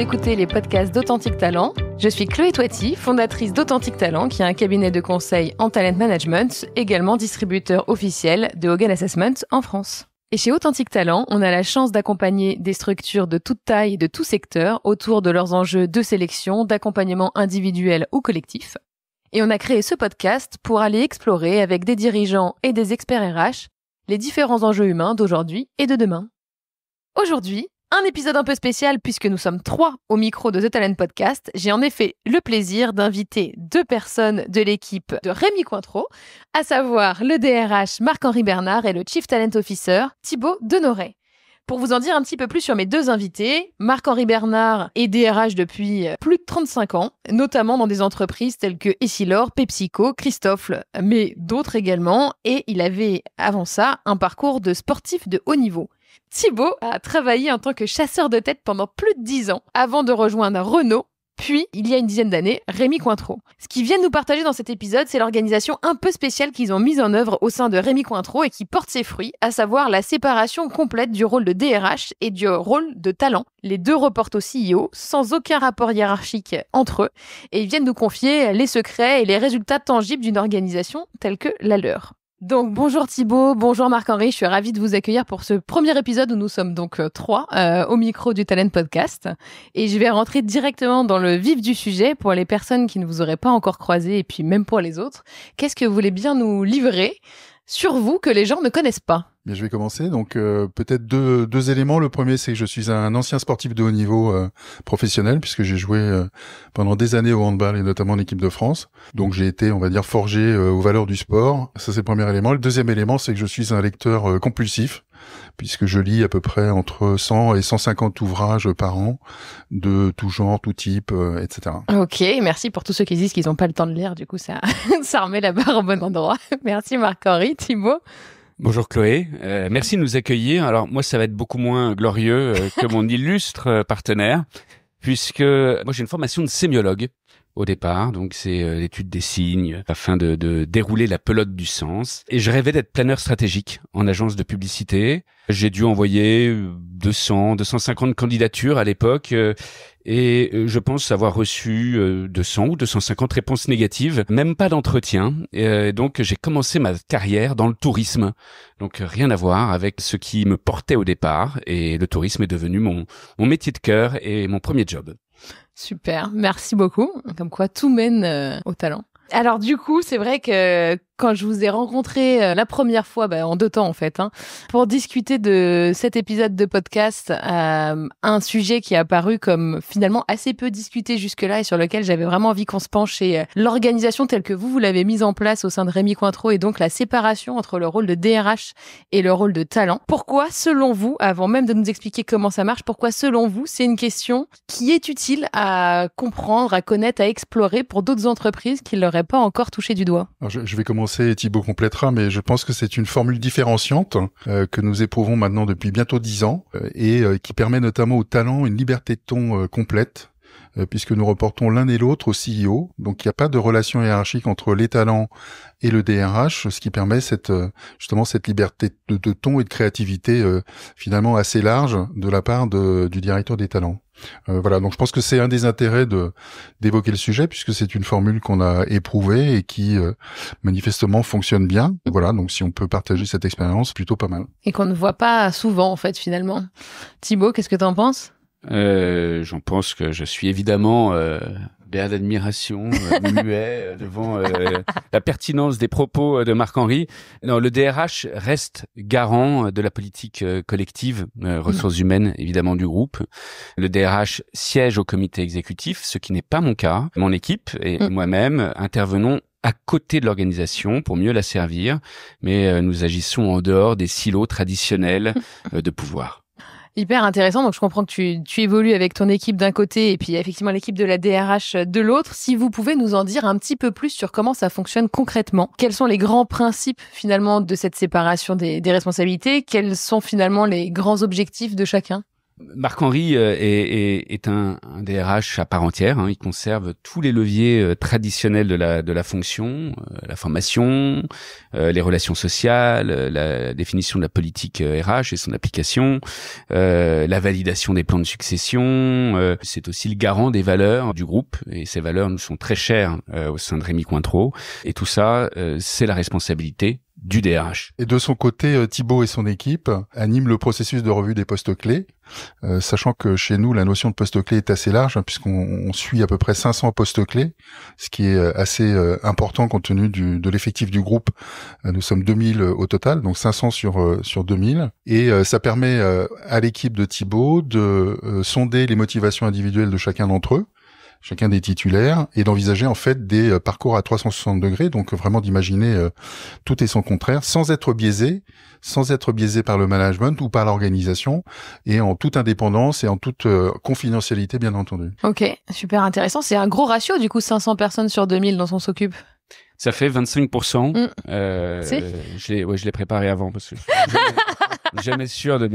écoutez les podcasts d'Authentic Talent. Je suis Chloé Toiti, fondatrice d'Authentic Talent, qui est un cabinet de conseil en talent management, également distributeur officiel de Hogan Assessment en France. Et chez Authentic Talent, on a la chance d'accompagner des structures de toute taille et de tout secteur autour de leurs enjeux de sélection, d'accompagnement individuel ou collectif. Et on a créé ce podcast pour aller explorer avec des dirigeants et des experts RH les différents enjeux humains d'aujourd'hui et de demain. Aujourd'hui, un épisode un peu spécial puisque nous sommes 3 au micro de The Talent Podcast. J'ai en effet le plaisir d'inviter 2 personnes de l'équipe de Rémi Cointreau, à savoir le DRH Marc-Henri Bernard et le Chief Talent Officer Thibaut Denoret. Pour vous en dire un petit peu plus sur mes 2 invités, Marc-Henri Bernard est DRH depuis plus de 35 ans, notamment dans des entreprises telles que Essilor, PepsiCo, Christophe, mais d'autres également. Et il avait, avant ça, un parcours de sportif de haut niveau. Thibaut a travaillé en tant que chasseur de tête pendant plus de 10 ans, avant de rejoindre Renault, puis, il y a une dizaine d'années, Rémi Cointreau. Ce qu'ils viennent nous partager dans cet épisode, c'est l'organisation un peu spéciale qu'ils ont mise en œuvre au sein de Rémi Cointreau et qui porte ses fruits, à savoir la séparation complète du rôle de DRH et du rôle de talent. Les 2 reportent au CEO, sans aucun rapport hiérarchique entre eux, et ils viennent nous confier les secrets et les résultats tangibles d'une organisation telle que la leur. Donc bonjour Thibaut, bonjour Marc-Henri, je suis ravie de vous accueillir pour ce premier épisode où nous sommes donc 3 au micro du Talent Podcast et je vais rentrer directement dans le vif du sujet pour les personnes qui ne vous auraient pas encore croisé et puis même pour les autres. Qu'est-ce que vous voulez bien nous livrer sur vous que les gens ne connaissent pas ? Bien, je vais commencer. Donc peut-être deux éléments. Le premier, c'est que je suis un ancien sportif de haut niveau professionnel puisque j'ai joué pendant des années au handball et notamment en équipe de France. Donc j'ai été, on va dire, forgé aux valeurs du sport. Ça, c'est le premier élément. Le deuxième élément, c'est que je suis un lecteur compulsif puisque je lis à peu près entre 100 et 150 ouvrages par an de tout genre, tout type, etc. Ok, merci pour tous ceux qui disent qu'ils n'ont pas le temps de lire. Du coup, ça remet la barre au bon endroit. Merci Marc-Henri. Thibaut ? Bonjour Chloé, merci de nous accueillir. Alors moi ça va être beaucoup moins glorieux que mon illustre partenaire, puisque moi j'ai une formation de sémiologue au départ, donc c'est l'étude des signes afin de dérouler la pelote du sens. Et je rêvais d'être planeur stratégique en agence de publicité. J'ai dû envoyer 250 candidatures à l'époque et je pense avoir reçu 200 ou 250 réponses négatives, même pas d'entretien. Donc j'ai commencé ma carrière dans le tourisme. Donc rien à voir avec ce qui me portait au départ et le tourisme est devenu mon métier de cœur et mon premier job. Super, merci beaucoup. Comme quoi, tout mène au talent. Alors du coup, c'est vrai que quand je vous ai rencontré la première fois, en 2 temps en fait, pour discuter de cet épisode de podcast, un sujet qui est apparu comme finalement assez peu discuté jusque-là et sur lequel j'avais vraiment envie qu'on se penche, c'est l'organisation telle que vous l'avez mise en place au sein de Rémi Cointreau et donc la séparation entre le rôle de DRH et le rôle de talent. Pourquoi, selon vous, avant même de nous expliquer comment ça marche, pourquoi selon vous, c'est une question qui est utile à comprendre, à connaître, à explorer pour d'autres entreprises qui ne l'auraient pas encore touché du doigt? Alors je vais commencer, Thibaut complétera, mais je pense que c'est une formule différenciante que nous éprouvons maintenant depuis bientôt 10 ans et qui permet notamment au talent une liberté de ton complète puisque nous reportons l'un et l'autre au CEO. Donc il n'y a pas de relation hiérarchique entre les talents et le DRH, ce qui permet justement cette liberté de ton et de créativité finalement assez large de la part du directeur des talents. Voilà, donc je pense que c'est un des intérêts d'évoquer le sujet puisque c'est une formule qu'on a éprouvée et qui manifestement fonctionne bien. Voilà, donc si on peut partager cette expérience, plutôt pas mal. Et qu'on ne voit pas souvent en fait finalement. Thibaut, qu'est-ce que t'en penses? J'en pense que je suis évidemment béat d'admiration, muet devant la pertinence des propos de Marc-Henri. Non, le DRH reste garant de la politique collective, ressources humaines évidemment du groupe. Le DRH siège au comité exécutif, ce qui n'est pas mon cas. Mon équipe et moi-même intervenons à côté de l'organisation pour mieux la servir, mais nous agissons en dehors des silos traditionnels de pouvoir. Hyper intéressant. Donc, je comprends que tu évolues avec ton équipe d'un côté et puis effectivement l'équipe de la DRH de l'autre. Si vous pouvez nous en dire un petit peu plus sur comment ça fonctionne concrètement. Quels sont les grands principes finalement de cette séparation des responsabilités? Quels sont finalement les grands objectifs de chacun? Marc-Henri est un DRH à part entière. Il conserve tous les leviers traditionnels de la fonction, la formation, les relations sociales, la définition de la politique RH et son application, la validation des plans de succession. C'est aussi le garant des valeurs du groupe, et ces valeurs nous sont très chères au sein de Rémy Cointreau. Et tout ça, c'est la responsabilité du DRH. Et de son côté, Thibaut et son équipe animent le processus de revue des postes clés, sachant que chez nous, la notion de poste clé est assez large, puisqu'on suit à peu près 500 postes clés, ce qui est assez important compte tenu de l'effectif du groupe. Nous sommes 2000 au total, donc 500 sur 2000. Et ça permet à l'équipe de Thibaut de sonder les motivations individuelles de chacun d'entre eux, chacun des titulaires, et d'envisager en fait des parcours à 360 degrés, donc vraiment d'imaginer tout et son contraire, sans être biaisé par le management ou par l'organisation, et en toute indépendance et en toute confidentialité, bien entendu. Ok, super intéressant. C'est un gros ratio, du coup, 500 personnes sur 2000 dont on s'occupe. Ça fait 25%. Je l'ai préparé avant parce que je suis jamais sûr de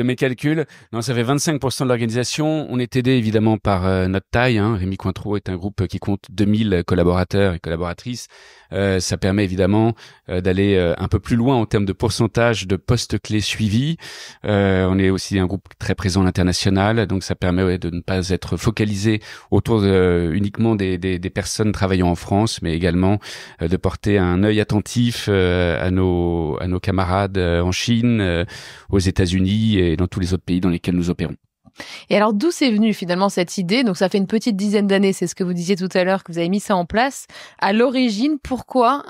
mes calculs. Non, ça fait 25% de l'organisation. On est aidé évidemment par notre taille. Rémy Cointreau est un groupe qui compte 2000 collaborateurs et collaboratrices. Ça permet évidemment d'aller un peu plus loin en termes de pourcentage de postes clés suivis. On est aussi un groupe très présent à l'international, donc ça permet de ne pas être focalisé autour uniquement des personnes travaillant en France, mais également de porter un œil attentif à nos camarades en Chine, aux États-Unis et dans tous les autres pays dans lesquels nous opérons. Et alors, d'où c'est venu finalement cette idée? Donc, ça fait une petite dizaine d'années, c'est ce que vous disiez tout à l'heure, que vous avez mis ça en place. À l'origine, pourquoi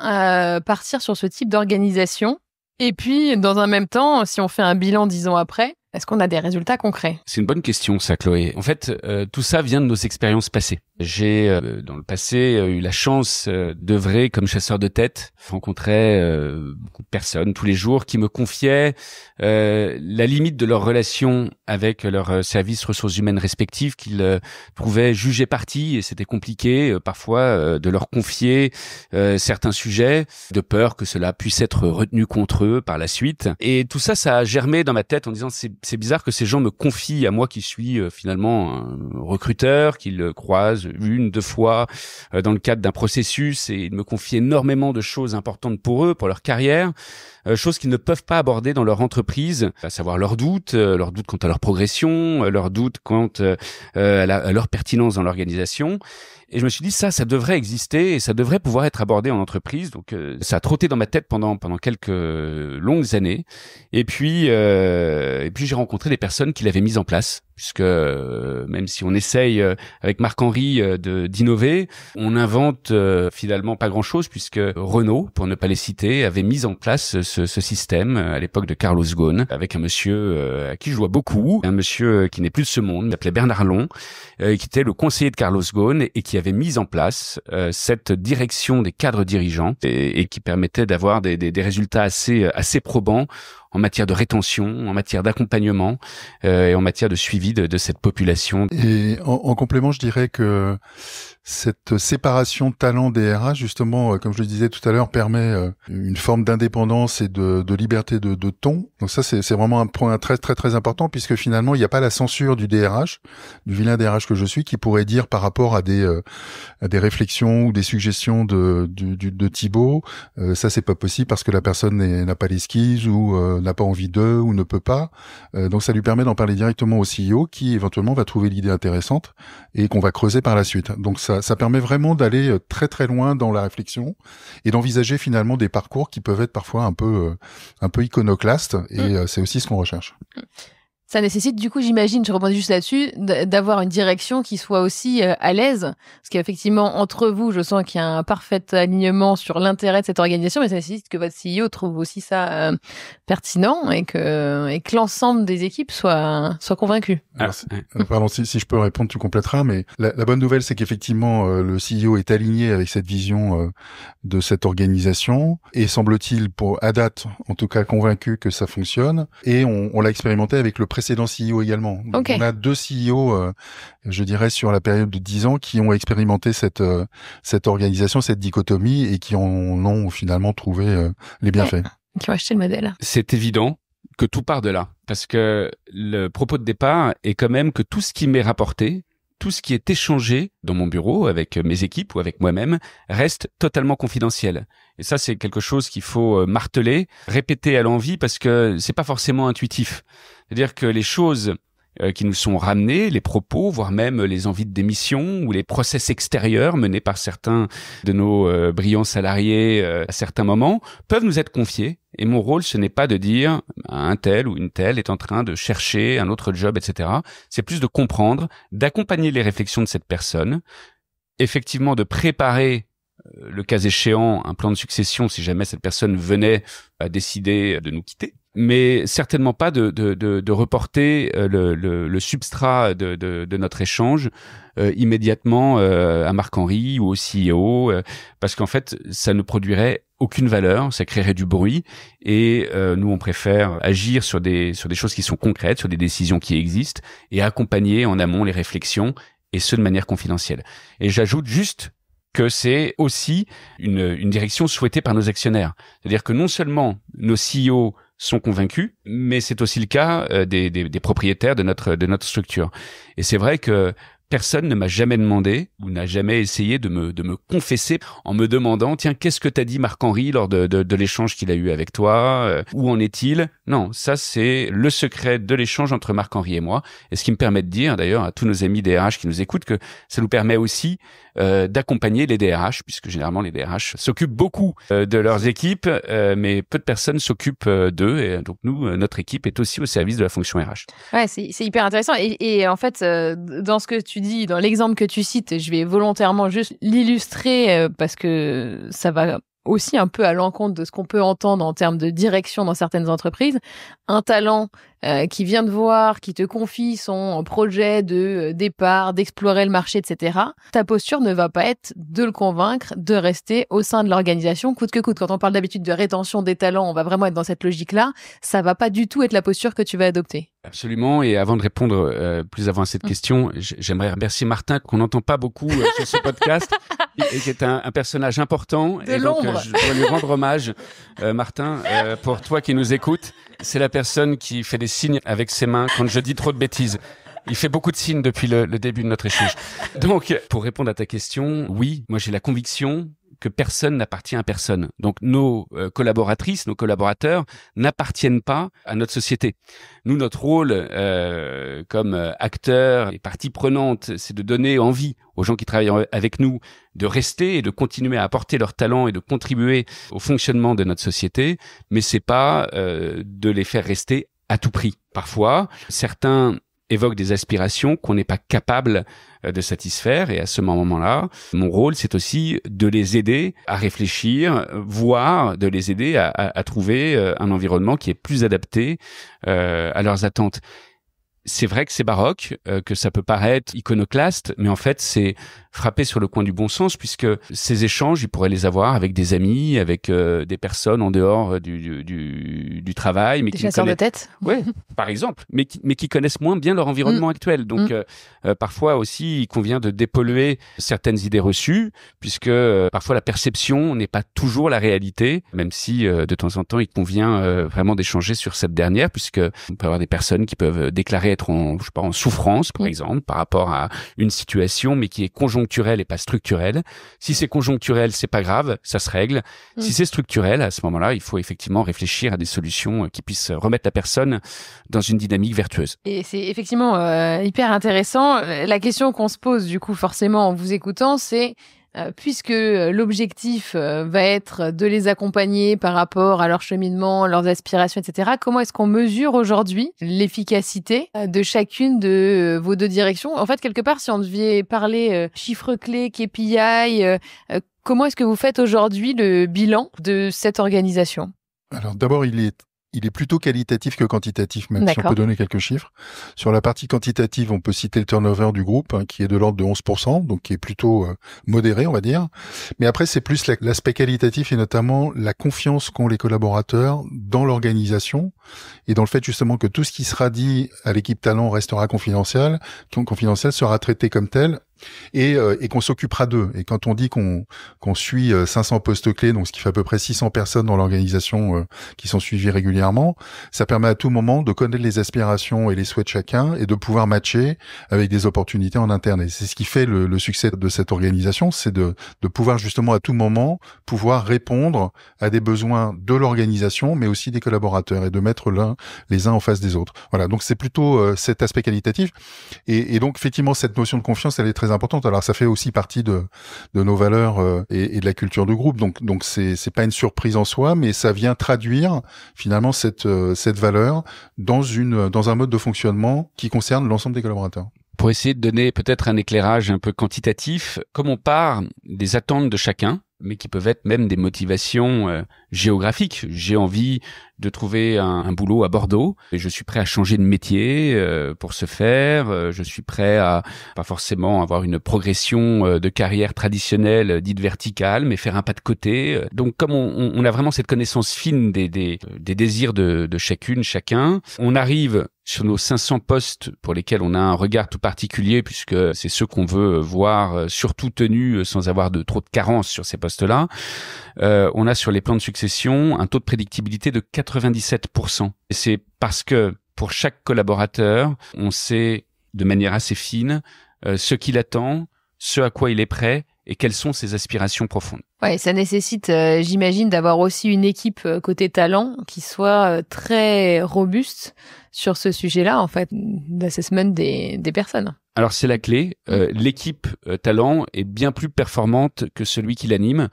partir sur ce type d'organisation? Et puis, dans un même temps, si on fait un bilan 10 ans après, est-ce qu'on a des résultats concrets? C'est une bonne question, ça, Chloé. En fait, tout ça vient de nos expériences passées. J'ai, dans le passé, eu la chance d'œuvrer comme chasseur de tête. Je rencontrais beaucoup de personnes tous les jours qui me confiaient la limite de leur relation avec leurs services ressources humaines respectifs, qu'ils trouvaient jugés partis, et c'était compliqué parfois de leur confier certains sujets, de peur que cela puisse être retenu contre eux par la suite. Et tout ça, ça a germé dans ma tête en disant c'est bizarre que ces gens me confient à moi qui suis finalement un recruteur, qu'ils croisent 1-2 fois dans le cadre d'un processus, et ils me confient énormément de choses importantes pour eux, pour leur carrière, choses qu'ils ne peuvent pas aborder dans leur entreprise, à savoir leurs doutes quant à leur progression, leurs doutes quant à leur pertinence dans l'organisation. Et je me suis dit ça devrait exister et ça devrait pouvoir être abordé en entreprise. Donc ça a trotté dans ma tête pendant quelques longues années. Et puis j'ai rencontré des personnes qui l'avaient mise en place, puisque même si on essaye avec Marc-Henri d'innover, on invente finalement pas grand-chose, puisque Renault, pour ne pas les citer, avait mis en place ce système à l'époque de Carlos Ghosn, avec un monsieur à qui je vois beaucoup, un monsieur qui n'est plus de ce monde, il s'appelait Bernard Long, qui était le conseiller de Carlos Ghosn et qui avait mis en place cette direction des cadres dirigeants et qui permettait d'avoir des résultats assez probants en matière de rétention, en matière d'accompagnement et en matière de suivi de cette population. Et en complément, je dirais que cette séparation talent DRH, justement, comme je le disais tout à l'heure, permet une forme d'indépendance et de liberté de ton. Donc ça, c'est vraiment un point très très très important, puisque finalement, il n'y a pas la censure du DRH, du vilain DRH que je suis, qui pourrait dire par rapport à des réflexions ou des suggestions de Thibaut, ça c'est pas possible parce que la personne n'a pas les skills ou n'a pas envie d'eux ou ne peut pas. Donc ça lui permet d'en parler directement au CEO, qui éventuellement va trouver l'idée intéressante et qu'on va creuser par la suite. Donc ça permet vraiment d'aller très très loin dans la réflexion et d'envisager finalement des parcours qui peuvent être parfois un peu iconoclastes, et c'est aussi ce qu'on recherche. Ça nécessite, du coup, j'imagine, je rebondis juste là-dessus, d'avoir une direction qui soit aussi à l'aise. Parce qu'effectivement, entre vous, je sens qu'il y a un parfait alignement sur l'intérêt de cette organisation, mais ça nécessite que votre CEO trouve aussi ça pertinent et que l'ensemble des équipes soit convaincu. Pardon, si je peux répondre, tu compléteras, mais la bonne nouvelle, c'est qu'effectivement, le CEO est aligné avec cette vision de cette organisation et semble-t-il, à date, en tout cas, convaincu que ça fonctionne. Et on l'a expérimenté avec le précédent CEO également. Donc, okay. On a 2 CEO, je dirais, sur la période de 10 ans qui ont expérimenté cette organisation, cette dichotomie, et qui en ont finalement trouvé les bienfaits. Qui ont acheté le modèle. C'est évident que tout part de là. Parce que le propos de départ est quand même que tout ce qui m'est rapporté, tout ce qui est échangé dans mon bureau avec mes équipes ou avec moi-même reste totalement confidentiel. Et ça, c'est quelque chose qu'il faut marteler, répéter à l'envi parce que c'est pas forcément intuitif. C'est-à-dire que les choses qui nous sont ramenées, les propos, voire même les envies de démission ou les process extérieurs menés par certains de nos brillants salariés à certains moments, peuvent nous être confiés. Et mon rôle, ce n'est pas de dire un tel ou une telle est en train de chercher un autre job, etc. C'est plus de comprendre, d'accompagner les réflexions de cette personne, effectivement de préparer le cas échéant un plan de succession si jamais cette personne venait à décider de nous quitter. Mais certainement pas de reporter le substrat de notre échange immédiatement à Marc-Henri ou au CEO, parce qu'en fait, ça ne produirait aucune valeur, ça créerait du bruit, et nous, on préfère agir sur des choses qui sont concrètes, sur des décisions qui existent, et accompagner en amont les réflexions, et ce de manière confidentielle. Et j'ajoute juste que c'est aussi une direction souhaitée par nos actionnaires. C'est-à-dire que non seulement nos CEO sont convaincus, mais c'est aussi le cas des propriétaires de notre structure. Et c'est vrai que personne ne m'a jamais demandé ou n'a jamais essayé de me confesser en me demandant tiens, qu'est-ce que t'as dit Marc-Henri lors de l'échange qu'il a eu avec toi, où en est-il? Non, ça c'est le secret de l'échange entre Marc-Henri et moi, et ce qui me permet de dire d'ailleurs à tous nos amis DRH qui nous écoutent que ça nous permet aussi d'accompagner les DRH, puisque généralement les DRH s'occupent beaucoup de leurs équipes, mais peu de personnes s'occupent d'eux, et donc nous, notre équipe est aussi au service de la fonction RH. Ouais, c'est hyper intéressant, et en fait, dans ce que tu dis, dans l'exemple que tu cites, je vais volontairement juste l'illustrer parce que ça va aussi un peu à l'encontre de ce qu'on peut entendre en termes de direction dans certaines entreprises. Un talent qui vient te voir, qui te confie son projet de départ, d'explorer le marché, etc. Ta posture ne va pas être de le convaincre de rester au sein de l'organisation coûte que coûte. Quand on parle d'habitude de rétention des talents, on va vraiment être dans cette logique-là. Ça va pas du tout être la posture que tu vas adopter. Absolument. Et avant de répondre plus avant à cette question, j'aimerais remercier Martin, qu'on n'entend pas beaucoup sur ce podcast, et qui est un personnage important. De l'ombre. Donc, je dois lui rendre hommage, Martin, pour toi qui nous écoutes. C'est la personne qui fait des signes avec ses mains quand je dis trop de bêtises. Il fait beaucoup de signes depuis le début de notre échange. Donc, pour répondre à ta question, oui, moi j'ai la conviction que personne n'appartient à personne. Donc nos collaboratrices, nos collaborateurs n'appartiennent pas à notre société. Nous, notre rôle comme acteurs et partie prenante, c'est de donner envie aux gens qui travaillent avec nous de rester et de continuer à apporter leur talent et de contribuer au fonctionnement de notre société, mais c'est pas de les faire rester à tout prix. Parfois, certains évoquent des aspirations qu'on n'est pas capable de satisfaire, et à ce moment-là, mon rôle, c'est aussi de les aider à réfléchir, voire de les aider à trouver un environnement qui est plus adapté à leurs attentes. C'est vrai que c'est baroque, que ça peut paraître iconoclaste, mais en fait, c'est frapper sur le coin du bon sens, puisque ces échanges, ils pourraient les avoir avec des amis, avec des personnes en dehors du travail, mais des qui chasseurs de tête. Ouais, par exemple, mais qui connaissent moins bien leur environnement actuel. Donc, parfois aussi, il convient de dépolluer certaines idées reçues, puisque parfois la perception n'est pas toujours la réalité, même si de temps en temps, il convient vraiment d'échanger sur cette dernière, puisque on peut avoir des personnes qui peuvent déclarer être en souffrance, par exemple, par rapport à une situation, mais qui est conjoncturelle et pas structurelle. Si c'est conjoncturel, c'est pas grave, ça se règle. Si c'est structurel, à ce moment-là, il faut effectivement réfléchir à des solutions qui puissent remettre la personne dans une dynamique vertueuse. Et c'est effectivement hyper intéressant. La question qu'on se pose, du coup, forcément, en vous écoutant, c'est puisque l'objectif va être de les accompagner par rapport à leur cheminement, leurs aspirations, etc., comment est-ce qu'on mesure aujourd'hui l'efficacité de chacune de vos deux directions? En fait, quelque part, si on devait parler chiffres clés, KPI, comment est-ce que vous faites aujourd'hui le bilan de cette organisation? Alors d'abord, il est plutôt qualitatif que quantitatif, même si on peut donner quelques chiffres. Sur la partie quantitative, on peut citer le turnover du groupe, qui est de l'ordre de 11%, donc qui est plutôt modéré, on va dire. Mais après, c'est plus l'aspect qualitatif et notamment la confiance qu'ont les collaborateurs dans l'organisation et dans le fait justement que tout ce qui sera dit à l'équipe talent restera confidentiel sera traité comme tel, et qu'on s'occupera d'eux. Et quand on dit qu'on suit 500 postes clés, donc ce qui fait à peu près 600 personnes dans l'organisation qui sont suivies régulièrement, ça permet à tout moment de connaître les aspirations et les souhaits de chacun et de pouvoir matcher avec des opportunités en interne. Et c'est ce qui fait le succès de cette organisation, c'est de pouvoir justement à tout moment pouvoir répondre à des besoins de l'organisation, mais aussi des collaborateurs, et de mettre les uns en face des autres. Voilà, donc c'est plutôt cet aspect qualitatif. Et donc effectivement, cette notion de confiance, elle est très importante. Alors ça fait aussi partie de nos valeurs et de la culture de groupe. Donc c'est pas une surprise en soi, mais ça vient traduire finalement cette valeur dans un mode de fonctionnement qui concerne l'ensemble des collaborateurs. Pour essayer de donner peut-être un éclairage un peu quantitatif, comme on part des attentes de chacun, mais qui peuvent être même des motivations géographiques. J'ai envie de trouver un boulot à Bordeaux et je suis prêt à changer de métier pour ce faire. Je suis prêt à pas forcément avoir une progression de carrière traditionnelle dite verticale, mais faire un pas de côté. Donc comme on a vraiment cette connaissance fine des désirs de chacun, on arrive sur nos 500 postes pour lesquels on a un regard tout particulier, puisque c'est ceux qu'on veut voir surtout tenus sans avoir trop de carences sur ces postes-là. On a sur les plans de succession un taux de prédictibilité de 97%. Et c'est parce que pour chaque collaborateur, on sait de manière assez fine ce qu'il attend, ce à quoi il est prêt et quelles sont ses aspirations profondes. Ouais, ça nécessite, j'imagine, d'avoir aussi une équipe côté talent qui soit très robuste sur ce sujet-là, en fait, d'assessment des personnes. Alors c'est la clé. L'équipe talent est bien plus performante que celui qui l'anime.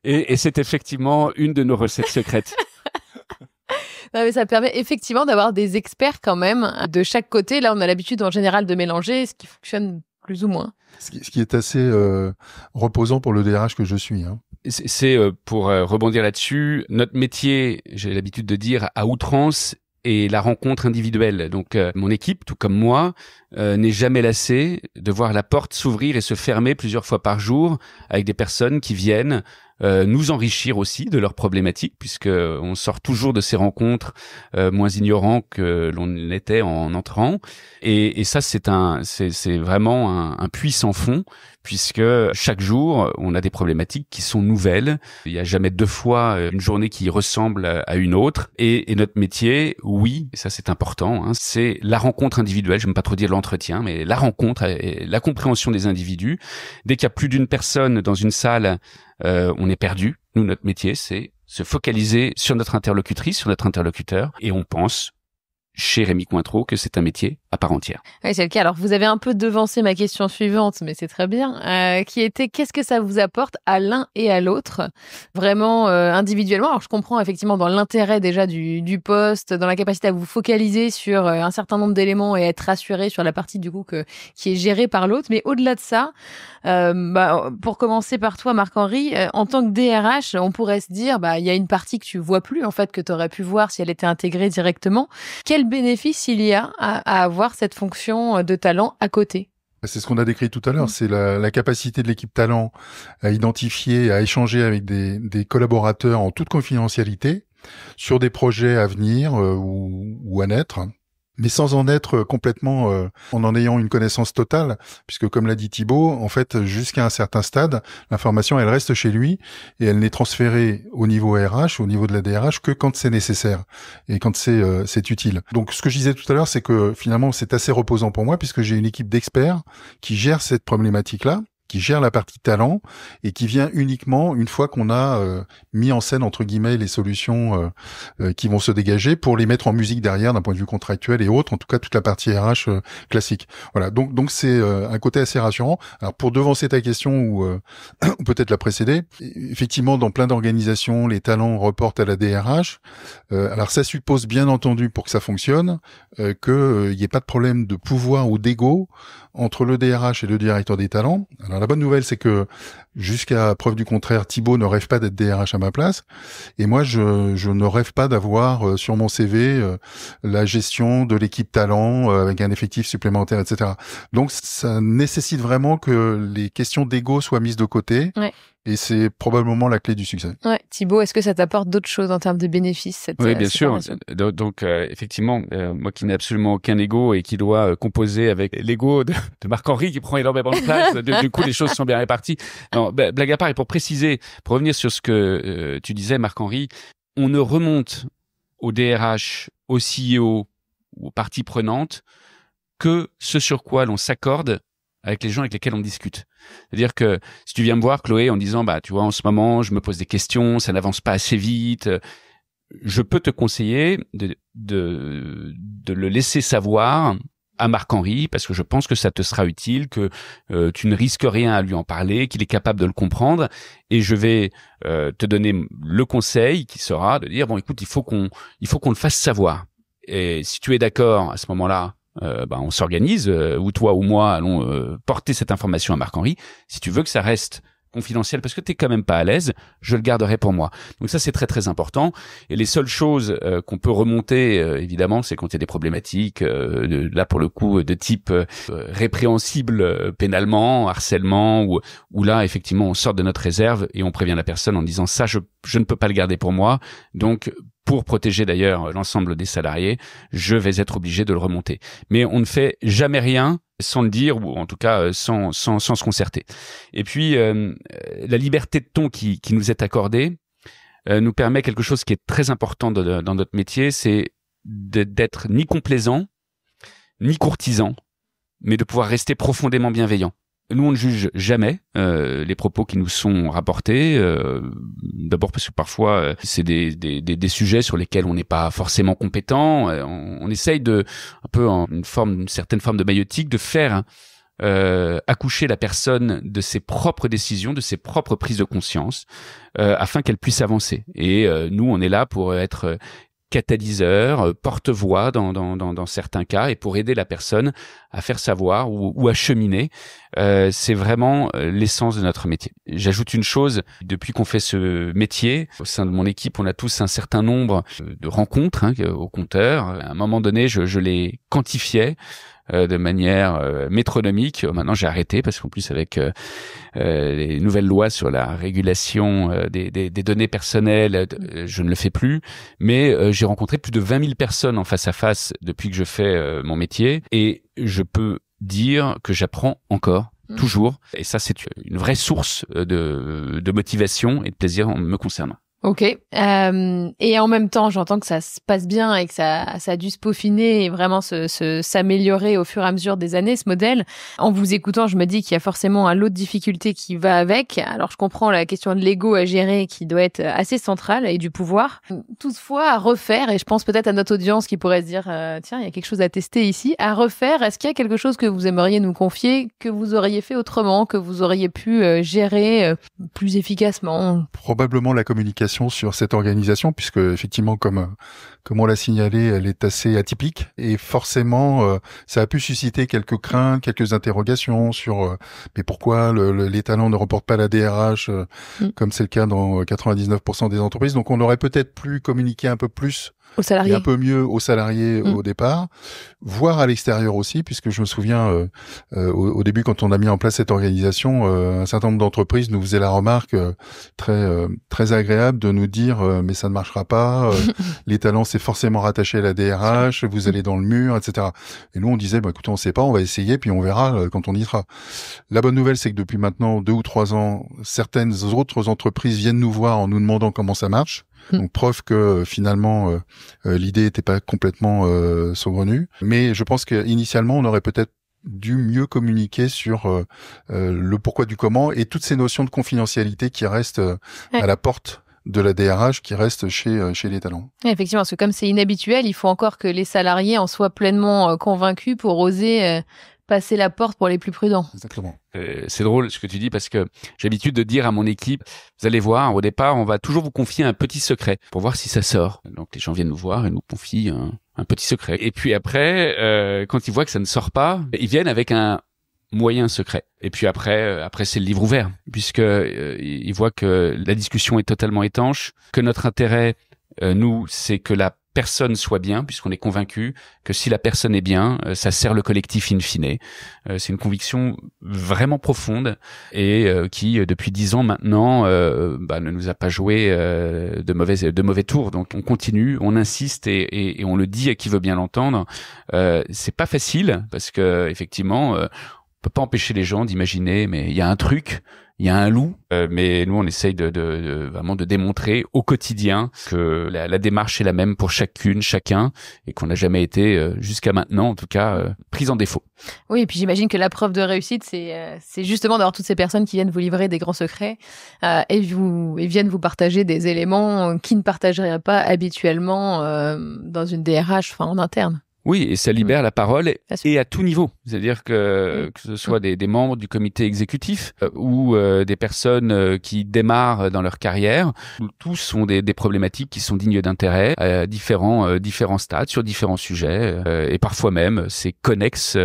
Et c'est effectivement une de nos recettes secrètes. Non, mais ça permet effectivement d'avoir des experts quand même de chaque côté. Là, on a l'habitude en général de mélanger ce qui fonctionne plus ou moins. Ce qui est assez reposant pour le DRH que je suis. Hein. C'est pour rebondir là-dessus, notre métier, j'ai l'habitude de dire, à outrance, et la rencontre individuelle. Donc mon équipe, tout comme moi, n'est jamais lassée de voir la porte s'ouvrir et se fermer plusieurs fois par jour avec des personnes qui viennent nous enrichir aussi de leurs problématiques, puisque on sort toujours de ces rencontres moins ignorants que l'on était en entrant. Et ça, c'est vraiment un puits sans fond, puisque chaque jour, on a des problématiques qui sont nouvelles. Il n'y a jamais deux fois une journée qui ressemble à une autre. Et notre métier, oui, et ça c'est important, hein, c'est la rencontre individuelle. Je n'aime pas trop dire l'entretien, mais la rencontre, et la compréhension des individus. Dès qu'il y a plus d'une personne dans une salle, on est perdu. Nous, notre métier, c'est se focaliser sur notre interlocutrice, sur notre interlocuteur, et on pense, chez Rémi Cointreau, que c'est un métier à part entière. Oui, c'est le cas. Alors, vous avez un peu devancé ma question suivante, mais c'est très bien, qui était qu'est-ce que ça vous apporte à l'un et à l'autre, vraiment individuellement. Alors, je comprends effectivement dans l'intérêt déjà du poste, dans la capacité à vous focaliser sur un certain nombre d'éléments et être rassuré sur la partie du coup qui est gérée par l'autre. Mais au-delà de ça, pour commencer par toi, Marc-Henri, en tant que DRH, on pourrait se dire, il y a une partie que tu vois plus en fait que tu aurais pu voir si elle était intégrée directement. Quel bénéfice il y a à avoir cette fonction de talent à côté? C'est ce qu'on a décrit tout à l'heure, c'est la capacité de l'équipe talent à identifier, à échanger avec des collaborateurs en toute confidentialité sur des projets à venir ou à naître, mais sans en être complètement, en ayant une connaissance totale, puisque comme l'a dit Thibaut, en fait, jusqu'à un certain stade, l'information, elle reste chez lui et elle n'est transférée au niveau RH, au niveau de la DRH, que quand c'est nécessaire et quand c'est utile. Donc, ce que je disais tout à l'heure, c'est que finalement, c'est assez reposant pour moi, puisque j'ai une équipe d'experts qui gère cette problématique-là, qui gère la partie talent et qui vient uniquement une fois qu'on a mis en scène entre guillemets les solutions qui vont se dégager pour les mettre en musique derrière d'un point de vue contractuel et autres, en tout cas toute la partie RH classique. Voilà, donc c'est un côté assez rassurant. Alors pour devancer ta question ou peut-être la précéder, effectivement dans plein d'organisations les talents reportent à la DRH. Alors ça suppose bien entendu pour que ça fonctionne que y ait pas de problème de pouvoir ou d'ego entre le DRH et le directeur des talents. Alors la bonne nouvelle, c'est que jusqu'à preuve du contraire, Thibaut ne rêve pas d'être DRH à ma place, et moi je ne rêve pas d'avoir sur mon CV la gestion de l'équipe talent avec un effectif supplémentaire, etc. Donc ça nécessite vraiment que les questions d'ego soient mises de côté. Ouais. Et c'est probablement la clé du succès. Ouais. Thibaut, est-ce que ça t'apporte d'autres choses en termes de bénéfices, Oui, bien sûr. Donc, effectivement, moi qui n'ai absolument aucun ego et qui dois composer avec l'ego de Marc-Henri qui prend énormément de place, du coup, les choses sont bien réparties. Non, blague à part, et pour préciser, pour revenir sur ce que tu disais, Marc-Henri, on ne remonte au DRH, au CEO ou aux parties prenantes que ce sur quoi l'on s'accorde avec les gens avec lesquels on discute. C'est-à-dire que si tu viens me voir, Chloé, en disant, tu vois, en ce moment, je me pose des questions, ça n'avance pas assez vite, je peux te conseiller de le laisser savoir à Marc-Henri, parce que je pense que ça te sera utile, que tu ne risques rien à lui en parler, qu'il est capable de le comprendre, et je vais te donner le conseil qui sera de dire, bon, écoute, il faut qu'on le fasse savoir. Et si tu es d'accord à ce moment-là, on s'organise, ou toi ou moi allons porter cette information à Marc-Henri. Si tu veux que ça reste confidentiel parce que t'es quand même pas à l'aise, je le garderai pour moi. Donc ça, c'est très très important. Et les seules choses qu'on peut remonter, évidemment, c'est quand il y a des problématiques, là pour le coup, de type répréhensible pénalement, harcèlement, ou là, effectivement, on sort de notre réserve et on prévient la personne en disant ça, je ne peux pas le garder pour moi. Donc, pour protéger d'ailleurs l'ensemble des salariés, je vais être obligé de le remonter. Mais on ne fait jamais rien sans le dire, ou en tout cas sans se concerter. Et puis, la liberté de ton qui nous est accordée nous permet quelque chose qui est très important dans notre métier, c'est d'être ni complaisant, ni courtisan, mais de pouvoir rester profondément bienveillant. Nous, on ne juge jamais les propos qui nous sont rapportés. D'abord parce que parfois, c'est des sujets sur lesquels on n'est pas forcément compétent. On essaye un peu une certaine forme de maïeutique, de faire accoucher la personne de ses propres décisions, de ses propres prises de conscience, afin qu'elle puisse avancer. Et nous, on est là pour être catalyseur, porte-voix dans certains cas, et pour aider la personne à faire savoir ou à cheminer. C'est vraiment l'essence de notre métier. J'ajoute une chose, depuis qu'on fait ce métier, au sein de mon équipe, on a tous un certain nombre de rencontres au compteur. À un moment donné, je les quantifiais de manière métronomique. Maintenant, j'ai arrêté parce qu'en plus, avec les nouvelles lois sur la régulation des données personnelles, je ne le fais plus. Mais j'ai rencontré plus de 20 000 personnes en face à face depuis que je fais mon métier, et je peux dire que j'apprends encore. Toujours. Et ça, c'est une vraie source de motivation et de plaisir en me concernant. Ok. Et en même temps, j'entends que ça se passe bien et que ça a dû se peaufiner et vraiment s'améliorer au fur et à mesure des années, ce modèle. En vous écoutant, je me dis qu'il y a forcément un lot de difficultés qui va avec. Alors, je comprends la question de l'ego à gérer qui doit être assez centrale et du pouvoir. Toutefois, à refaire, et je pense peut-être à notre audience qui pourrait se dire, tiens, il y a quelque chose à tester ici. À refaire, est-ce qu'il y a quelque chose que vous aimeriez nous confier, que vous auriez fait autrement, que vous auriez pu gérer plus efficacement? Probablement la communication sur cette organisation, puisque effectivement, comme on l'a signalé, elle est assez atypique, et forcément ça a pu susciter quelques craintes, quelques interrogations sur mais pourquoi les talents ne reportent pas la DRH comme c'est le cas dans 99% des entreprises. Donc on aurait peut-être pu communiquer un peu plus aux salariés, et un peu mieux aux salariés au départ, voire à l'extérieur aussi, puisque je me souviens au début, quand on a mis en place cette organisation, un certain nombre d'entreprises nous faisaient la remarque très agréable de nous dire mais ça ne marchera pas, les talents c'est forcément rattaché à la DRH, vous allez dans le mur, etc. Et nous on disait écoutez, on sait pas, on va essayer puis on verra quand on y sera. La bonne nouvelle, c'est que depuis maintenant 2 ou 3 ans, certaines autres entreprises viennent nous voir en nous demandant comment ça marche. Donc preuve que finalement l'idée n'était pas complètement saugrenue, mais je pense qu'initialement on aurait peut-être dû mieux communiquer sur le pourquoi du comment et toutes ces notions de confidentialité qui restent à la porte de la DRH, qui restent chez les talents. Effectivement, parce que comme c'est inhabituel, il faut encore que les salariés en soient pleinement convaincus pour oser passer la porte pour les plus prudents. Exactement. C'est drôle ce que tu dis, parce que j'ai l'habitude de dire à mon équipe, vous allez voir, au départ, on va toujours vous confier un petit secret pour voir si ça sort. Donc les gens viennent nous voir et nous confient un petit secret. Et puis après, quand ils voient que ça ne sort pas, ils viennent avec un moyen secret. Et puis après c'est le livre ouvert, puisque ils voient que la discussion est totalement étanche, que notre intérêt, nous, c'est que la personne soit bien, puisqu'on est convaincu que si la personne est bien, ça sert le collectif in fine. C'est une conviction vraiment profonde et qui, depuis 10 ans maintenant, ne nous a pas joué de mauvais tours. Donc on continue, on insiste et on le dit à qui veut bien l'entendre. C'est pas facile parce que effectivement, on peut pas empêcher les gens d'imaginer, mais il y a un truc. Il y a un loup, mais nous on essaye de vraiment de démontrer au quotidien que la démarche est la même pour chacun, et qu'on n'a jamais été jusqu'à maintenant, en tout cas, pris en défaut. Oui, et puis j'imagine que la preuve de réussite, c'est justement d'avoir toutes ces personnes qui viennent vous livrer des grands secrets et viennent vous partager des éléments qu'ils ne partageraient pas habituellement dans une DRH, en interne. Oui, et ça libère la parole et à tout niveau. C'est-à-dire que ce soit des membres du comité exécutif ou des personnes qui démarrent dans leur carrière, tous ont des problématiques qui sont dignes d'intérêt à différents stades, sur différents sujets. Et parfois même, c'est connexe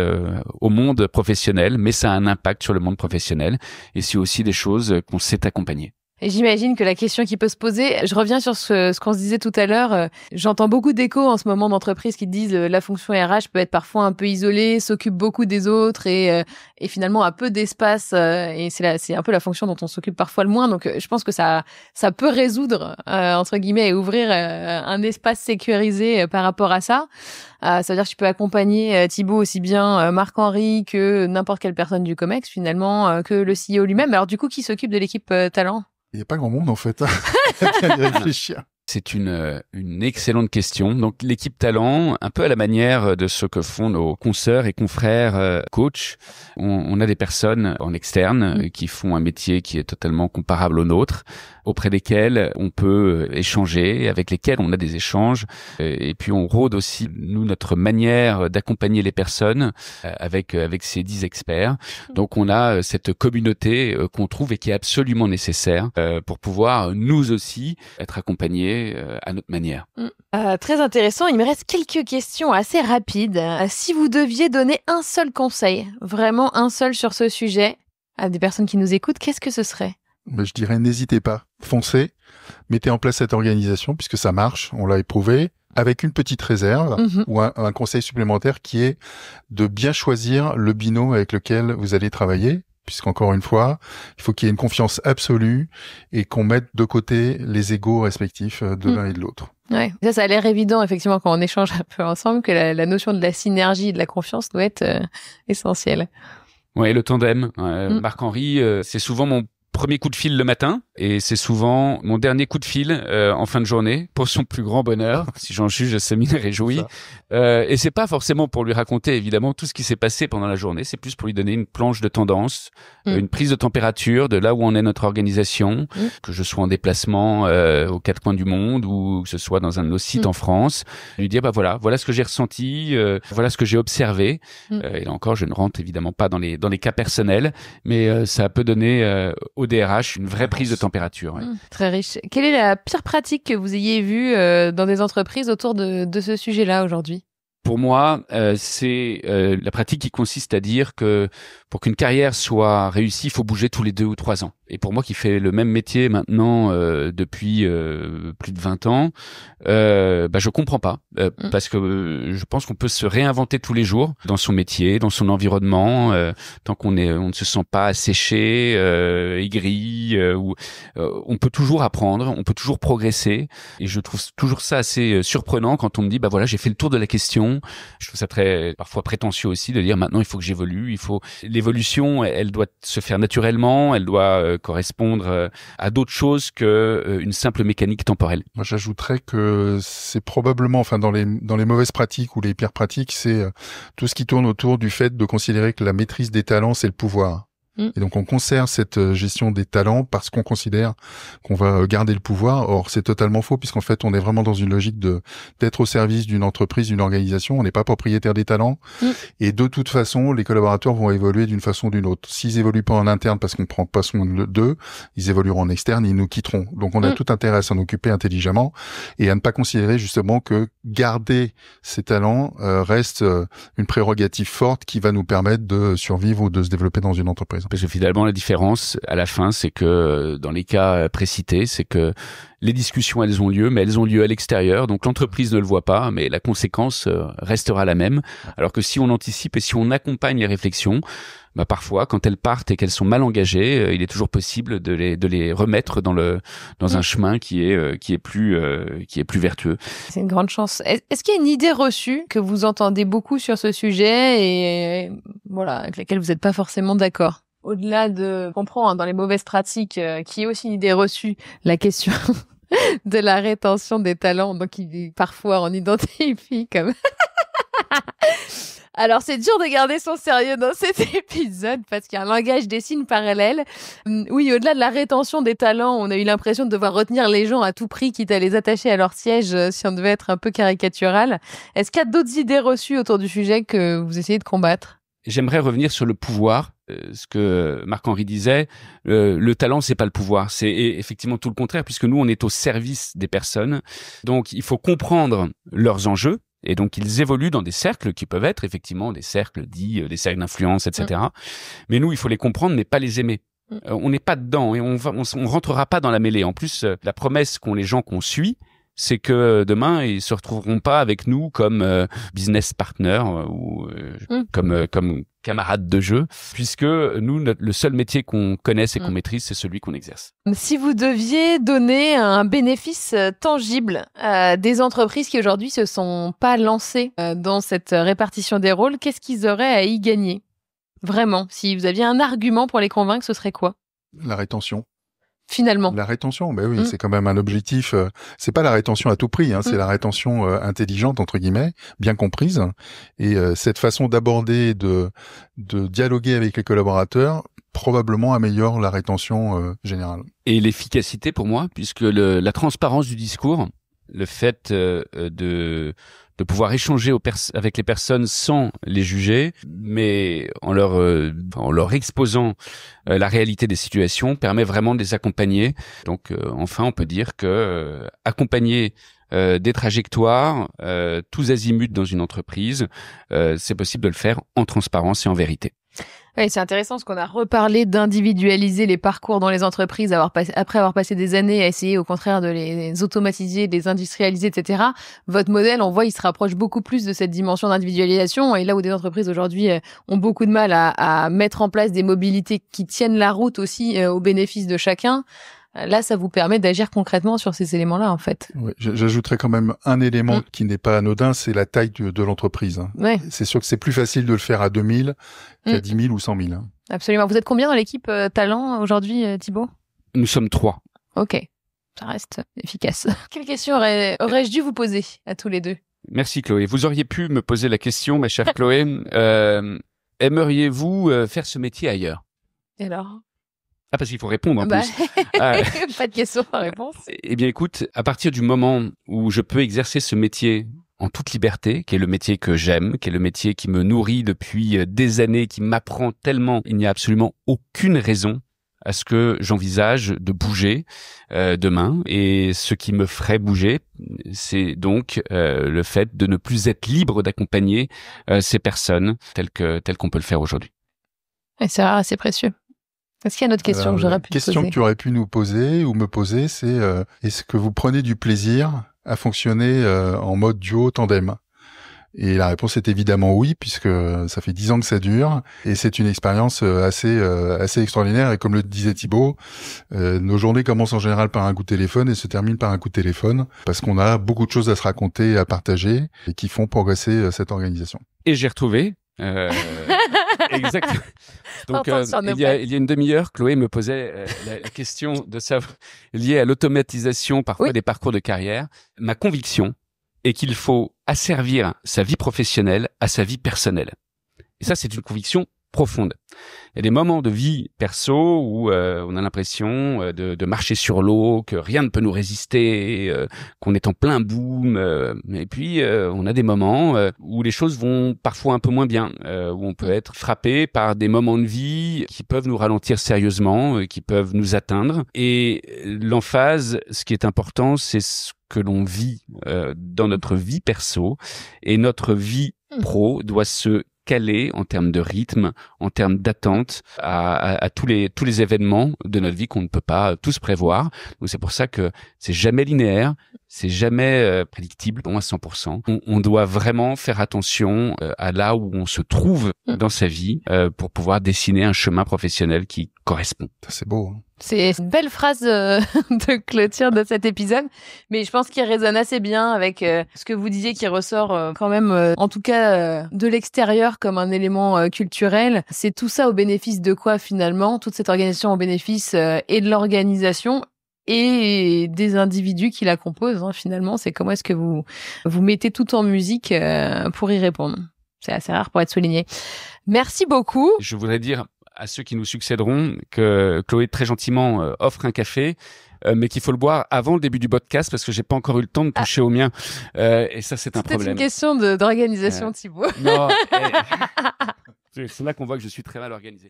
au monde professionnel, mais ça a un impact sur le monde professionnel. Et c'est aussi des choses qu'on sait accompagner. Et j'imagine que la question qui peut se poser, je reviens sur ce qu'on se disait tout à l'heure, j'entends beaucoup d'échos en ce moment d'entreprises qui disent la fonction RH peut être parfois un peu isolée, s'occupe beaucoup des autres et finalement a peu d'espace et c'est un peu la fonction dont on s'occupe parfois le moins. Donc je pense que ça peut résoudre entre guillemets et ouvrir un espace sécurisé par rapport à ça. Ça veut dire que tu peux accompagner Thibaut aussi bien Marc-Henri que n'importe quelle personne du COMEX finalement, que le CEO lui-même. Alors du coup, qui s'occupe de l'équipe talent? Il n'y a pas grand monde en fait. Il y a de réfléchir. C'est une excellente question. Donc l'équipe talent, un peu à la manière de ce que font nos consoeurs et confrères coachs, on a des personnes en externe qui font un métier qui est totalement comparable au nôtre, auprès desquels on peut échanger, avec lesquels on a des échanges, et puis on rôde aussi nous notre manière d'accompagner les personnes avec ces 10 experts. Donc on a cette communauté qu'on trouve et qui est absolument nécessaire pour pouvoir nous aussi être accompagnés à notre manière. Très intéressant. Il me reste quelques questions assez rapides. Si vous deviez donner un seul conseil, vraiment un seul sur ce sujet, à des personnes qui nous écoutent, qu'est-ce que ce serait? Je dirais n'hésitez pas, foncez, mettez en place cette organisation puisque ça marche, on l'a éprouvé, avec une petite réserve ou un conseil supplémentaire qui est de bien choisir le binôme avec lequel vous allez travailler. Puisqu'encore une fois, il faut qu'il y ait une confiance absolue et qu'on mette de côté les égos respectifs de l'un et de l'autre. Ouais, ça a l'air évident effectivement quand on échange un peu ensemble que la notion de la synergie et de la confiance doit être essentielle. Ouais, le tandem. Marc-Henri, c'est souvent mon premier coup de fil le matin et c'est souvent mon dernier coup de fil en fin de journée pour son plus grand bonheur. Si j'en juge, ça m'y réjouit. Et c'est pas forcément pour lui raconter évidemment tout ce qui s'est passé pendant la journée, c'est plus pour lui donner une planche de tendance, une prise de température de là où en est notre organisation, que je sois en déplacement aux 4 coins du monde ou que ce soit dans un de nos sites en France, lui dire voilà ce que j'ai ressenti, voilà ce que j'ai observé. Et là encore, je ne rentre évidemment pas dans les cas personnels, mais ça peut donner au DRH une vraie prise de température. Ouais. Très riche. Quelle est la pire pratique que vous ayez vue dans des entreprises autour de ce sujet-là aujourd'hui? Pour moi, c'est la pratique qui consiste à dire que pour qu'une carrière soit réussie, il faut bouger tous les 2 ou 3 ans. Et pour moi qui fais le même métier maintenant depuis plus de 20 ans, je comprends pas parce que je pense qu'on peut se réinventer tous les jours dans son métier, dans son environnement, tant on ne se sent pas asséché, aigri, on peut toujours apprendre, on peut toujours progresser. Et je trouve toujours ça assez surprenant quand on me dit voilà, j'ai fait le tour de la question. Je trouve ça très parfois prétentieux aussi de dire maintenant il faut que j'évolue, l'évolution, elle doit se faire naturellement, elle doit correspondre à d'autres choses que une simple mécanique temporelle. Moi, j'ajouterais que c'est probablement, dans les mauvaises pratiques ou les pires pratiques, c'est tout ce qui tourne autour du fait de considérer que la maîtrise des talents, c'est le pouvoir. Et donc on conserve cette gestion des talents parce qu'on considère qu'on va garder le pouvoir. Or c'est totalement faux puisqu'en fait on est vraiment dans une logique d'être au service d'une entreprise, d'une organisation. On n'est pas propriétaire des talents et de toute façon les collaborateurs vont évoluer d'une façon ou d'une autre. S'ils évoluent pas en interne parce qu'on prend pas soin d'eux, ils évolueront en externe, ils nous quitteront. Donc on a tout intérêt à s'en occuper intelligemment et à ne pas considérer justement que garder ces talents reste une prérogative forte qui va nous permettre de survivre ou de se développer dans une entreprise. Parce que finalement, la différence, à la fin, c'est que dans les cas précités, c'est que les discussions, elles ont lieu, mais elles ont lieu à l'extérieur. Donc l'entreprise ne le voit pas, mais la conséquence restera la même. Alors que si on anticipe et si on accompagne les réflexions, bah parfois, quand elles partent et qu'elles sont mal engagées, il est toujours possible de les remettre dans un chemin qui est plus vertueux. C'est une grande chance. Est-ce qu'il y a une idée reçue que vous entendez beaucoup sur ce sujet et voilà, avec laquelle vous n'êtes pas forcément d'accord? Au-delà de comprendre dans les mauvaises pratiques, qui est aussi une idée reçue, la question de la rétention des talents, donc parfois on identifie comme... Alors, c'est dur de garder son sérieux dans cet épisode parce qu'il y a un langage des signes parallèle. Oui, au-delà de la rétention des talents, on a eu l'impression de devoir retenir les gens à tout prix, quitte à les attacher à leur siège si on devait être un peu caricatural. Est-ce qu'il y a d'autres idées reçues autour du sujet que vous essayez de combattre? J'aimerais revenir sur le pouvoir. Ce que Marc-Henri disait, le talent, c'est pas le pouvoir, c'est effectivement tout le contraire, puisque nous, on est au service des personnes. Donc, il faut comprendre leurs enjeux, et donc ils évoluent dans des cercles qui peuvent être effectivement des cercles dits, des cercles d'influence, etc. Mais nous, il faut les comprendre, mais pas les aimer. On n'est pas dedans, et on rentrera pas dans la mêlée. En plus, la promesse qu'ont les gens qu'on suit, c'est que demain ils se retrouveront pas avec nous comme business partner ou comme camarades de jeu, puisque nous le seul métier qu'on connaisse et qu'on maîtrise, c'est celui qu'on exerce. Si vous deviez donner un bénéfice tangible à des entreprises qui aujourd'hui se sont pas lancées dans cette répartition des rôles, qu'est-ce qu'ils auraient à y gagner? Vraiment, si vous aviez un argument pour les convaincre, ce serait quoi? La rétention. Finalement. La rétention, ben oui, c'est quand même un objectif. C'est pas la rétention à tout prix, c'est la rétention intelligente entre guillemets, bien comprise. Et cette façon d'aborder, de dialoguer avec les collaborateurs, probablement améliore la rétention générale. Et l'efficacité pour moi, puisque la transparence du discours, le fait de pouvoir échanger avec les personnes sans les juger, mais en leur exposant la réalité des situations, permet vraiment de les accompagner. Donc enfin, on peut dire que accompagner des trajectoires tous azimuts dans une entreprise, c'est possible de le faire en transparence et en vérité. Oui, c'est intéressant parce qu'on a reparlé d'individualiser les parcours dans les entreprises après avoir passé des années à essayer au contraire de les automatiser, de les industrialiser, etc. Votre modèle, on voit, il se rapproche beaucoup plus de cette dimension d'individualisation. Et là où des entreprises aujourd'hui ont beaucoup de mal à mettre en place des mobilités qui tiennent la route aussi au bénéfice de chacun, là, ça vous permet d'agir concrètement sur ces éléments-là, en fait. Oui, j'ajouterais quand même un élément qui n'est pas anodin, c'est la taille de l'entreprise. Ouais. C'est sûr que c'est plus facile de le faire à 2000 qu'à 10 000 ou 100 000. Absolument. Vous êtes combien dans l'équipe talent aujourd'hui, Thibaut? Nous sommes 3. Ok. Ça reste efficace. Quelle question aurais-je dû vous poser à tous les deux? Merci Chloé. Vous auriez pu me poser la question, ma chère Chloé. Aimeriez-vous faire ce métier ailleurs? Et alors? Ah, parce qu'il faut répondre en plus. Pas de question sans réponse. Eh bien, écoute, à partir du moment où je peux exercer ce métier en toute liberté, qui est le métier que j'aime, qui est le métier qui me nourrit depuis des années, qui m'apprend tellement, il n'y a absolument aucune raison à ce que j'envisage de bouger demain. Et ce qui me ferait bouger, c'est donc le fait de ne plus être libre d'accompagner ces personnes telles qu'on peut le faire aujourd'hui. Et c'est rare, c'est précieux. Est-ce qu'il y a une autre question que j'aurais pu te poser? La question que tu aurais pu nous poser ou me poser, c'est est-ce que vous prenez du plaisir à fonctionner en mode duo tandem? Et la réponse est évidemment oui, puisque ça fait 10 ans que ça dure, et c'est une expérience assez extraordinaire. Et comme le disait Thibaut, nos journées commencent en général par un coup de téléphone et se terminent par un coup de téléphone, parce qu'on a beaucoup de choses à se raconter, à partager, et qui font progresser cette organisation. Et j'ai retrouvé... Exactement. Donc, il y a une demi-heure, Chloé me posait la question de savoir, liée à l'automatisation parfois des parcours de carrière. Ma conviction est qu'il faut asservir sa vie professionnelle à sa vie personnelle. Et ça, c'est une conviction profonde. Il y a des moments de vie perso où on a l'impression de marcher sur l'eau, que rien ne peut nous résister, qu'on est en plein boom. Et puis, on a des moments où les choses vont parfois un peu moins bien, où on peut être frappé par des moments de vie qui peuvent nous ralentir sérieusement, qui peuvent nous atteindre. Et l'emphase, ce qui est important, c'est ce que l'on vit dans notre vie perso, et notre vie pro doit se calé en termes de rythme, en termes d'attente à tous les événements de notre vie qu'on ne peut pas tous prévoir. Donc c'est pour ça que c'est jamais linéaire, c'est jamais prédictible à 100%. On doit vraiment faire attention à là où on se trouve dans sa vie pour pouvoir dessiner un chemin professionnel qui correspond. C'est beau. Hein. C'est une belle phrase de clôture de cet épisode, mais je pense qu'il résonne assez bien avec ce que vous disiez qui ressort quand même, en tout cas de l'extérieur comme un élément culturel. C'est tout ça au bénéfice de quoi finalement? Toute cette organisation au bénéfice et de l'organisation et des individus qui la composent. Hein, finalement, c'est comment est-ce que vous mettez tout en musique pour y répondre. C'est assez rare pour être souligné. Merci beaucoup. Je voudrais dire à ceux qui nous succéderont que Chloé très gentiment offre un café, mais qu'il faut le boire avant le début du podcast parce que j'ai pas encore eu le temps de toucher au mien. Et ça, c'est un problème. C'est une question d'organisation, Thibaut. Non, c'est là qu'on voit que je suis très mal organisé.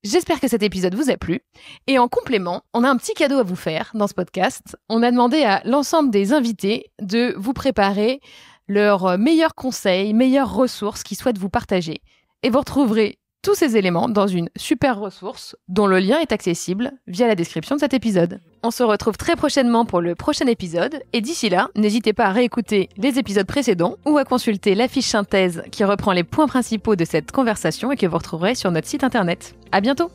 J'espère que cet épisode vous a plu. Et en complément, on a un petit cadeau à vous faire dans ce podcast. On a demandé à l'ensemble des invités de vous préparer leurs meilleurs conseils, meilleures ressources qu'ils souhaitent vous partager. Et vous retrouverez tous ces éléments dans une super ressource dont le lien est accessible via la description de cet épisode. On se retrouve très prochainement pour le prochain épisode et d'ici là, n'hésitez pas à réécouter les épisodes précédents ou à consulter la fiche synthèse qui reprend les points principaux de cette conversation et que vous retrouverez sur notre site internet. À bientôt!